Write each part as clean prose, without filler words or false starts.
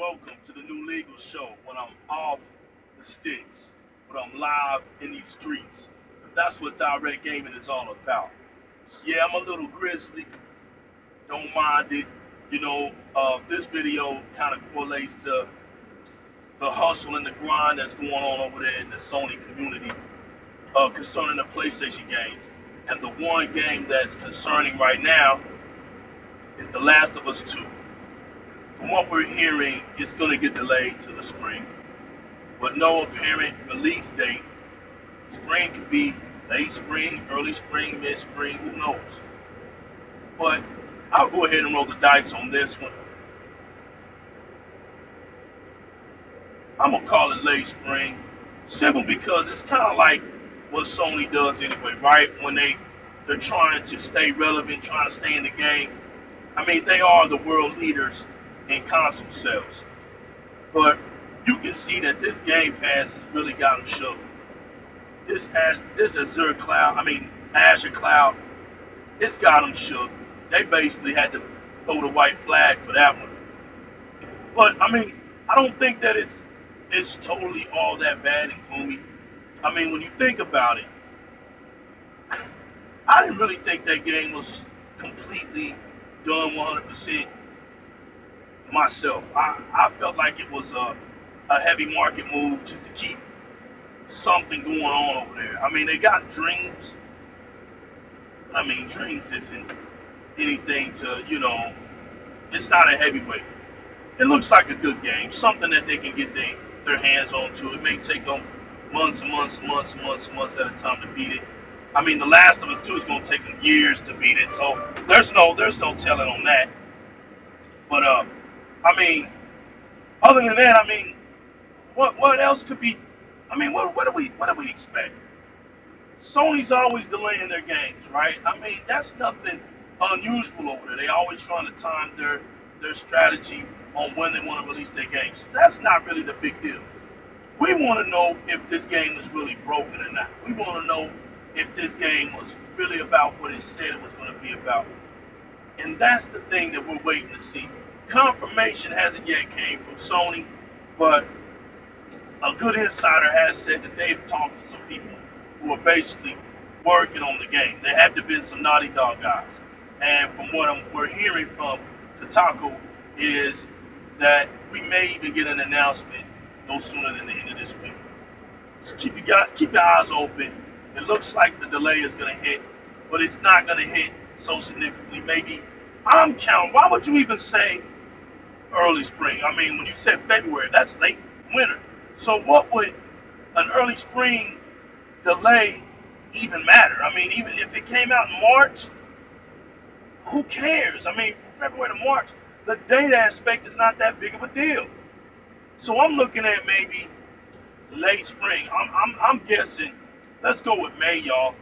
welcome to the new legal show when I'm off the sticks, when I'm live in these streets. That's what direct gaming is all about. So yeah, I'm a little grizzly, don't mind it. This video kind of correlates to the hustle and the grind that's going on over there in the Sony community concerning the PlayStation games. And the one game that's concerning right now is The Last of Us 2. From what we're hearing, it's going to get delayed to the spring, with no apparent release date. Spring could be late spring, early spring, mid spring, who knows? But I'll go ahead and roll the dice on this one. I'm going to call it late spring, simply because it's kind of like what Sony does anyway, right? When they're trying to stay relevant, trying to stay in the game. I mean, they are the world leaders in console sales. But you can see that this Game Pass has really got them shook. This Azure Cloud, it's got them shook. They basically had to throw the white flag for that one. But I mean, I don't think that it's totally all that bad and gloomy. I mean, when you think about it, I didn't really think that game was completely done 100% myself. I felt like it was a heavy market move just to keep something going on over there. I mean, they got Dreams. I mean, Dreams isn't anything to. It's not a heavyweight. It looks like a good game, something that they can get their hands on to. It may take them months and months and months and months and months at a time to beat it. I mean, The Last of Us 2 is going to take them years to beat it, so there's no telling on that. But I mean, other than that, I mean, what else could be? I mean, what do we expect? Sony's always delaying their games, right? I mean, that's nothing unusual over there. They always trying to time their strategy on when they want to release their games. That's not really the big deal. We want to know if this game is really broken or not. We want to know if this game was really about what it said it was going to be about. And that's the thing that we're waiting to see. Confirmation hasn't yet came from Sony, but a good insider has said that they've talked to some people who are basically working on the game. There have to been some Naughty Dog guys. And from what we're hearing from Kotaku is that we may even get an announcement no sooner than the end of this week. So keep your eyes open. It looks like the delay is going to hit, but it's not going to hit so significantly. Maybe I'm counting. Why would you even say early spring? I mean, when you said February, that's late winter. So what would an early spring delay even matter? I mean, even if it came out in March, who cares? I mean, from February to March, the data aspect is not that big of a deal. So I'm looking at maybe late spring. I'm guessing. Let's go with May, y'all.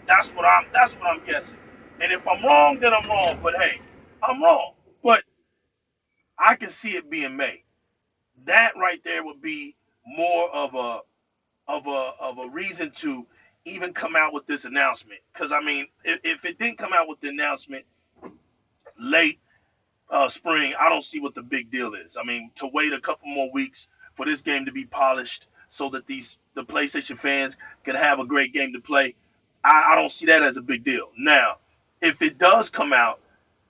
That's what I'm guessing. And if I'm wrong, then I'm wrong. But hey, I'm wrong. But I can see it being May. That right there would be more of a reason to even come out with this announcement. Because I mean, if it didn't come out with the announcement late spring, I don't see what the big deal is. I mean, to wait a couple more weeks for this game to be polished so that the PlayStation fans can have a great game to play, I don't see that as a big deal. Now, if it does come out,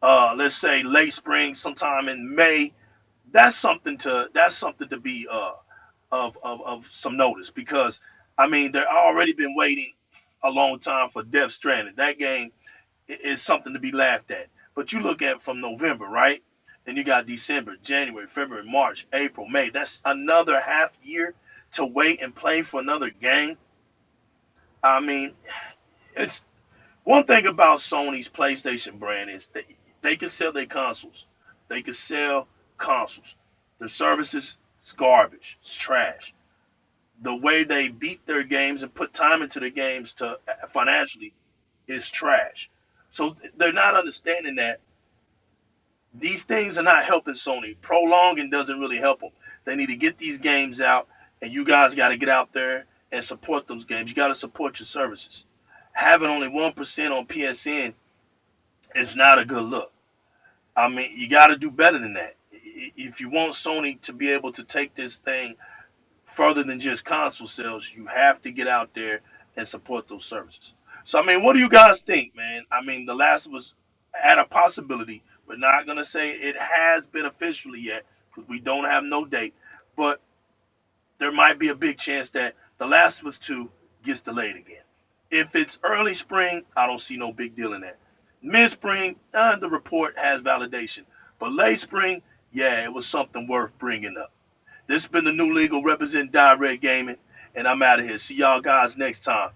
let's say late spring, sometime in May, that's something to be of some notice because I mean they're already been waiting a long time for Death Stranding. That game is something to be laughed at. But you look at from November, right? Then you got December, January, February, March, April, May. That's another half year to wait and play for another game. I mean, it's one thing about Sony's PlayStation brand is that they can sell their consoles. They can sell consoles. Their services is garbage. It's trash. The way they beat their games and put time into the games to financially is trash. So they're not understanding that these things are not helping Sony. Prolonging doesn't really help them. They need to get these games out, and you guys got to get out there and support those games. You got to support your services. Having only 1% on PSN is not a good look. I mean, you got to do better than that. if you want Sony to be able to take this thing further than just console sales, you have to get out there and support those services. So, I mean, what do you guys think, man? I mean, The Last of Us had a possibility. We're not going to say it has been officially yet because we don't have no date, but there might be a big chance that The Last of Us 2 gets delayed again. If it's early spring, I don't see no big deal in that. Mid spring, the report has validation. But late spring, yeah, it was something worth bringing up. This has been the new legal represent Di-RRec Gaming, and I'm out of here. See y'all guys next time.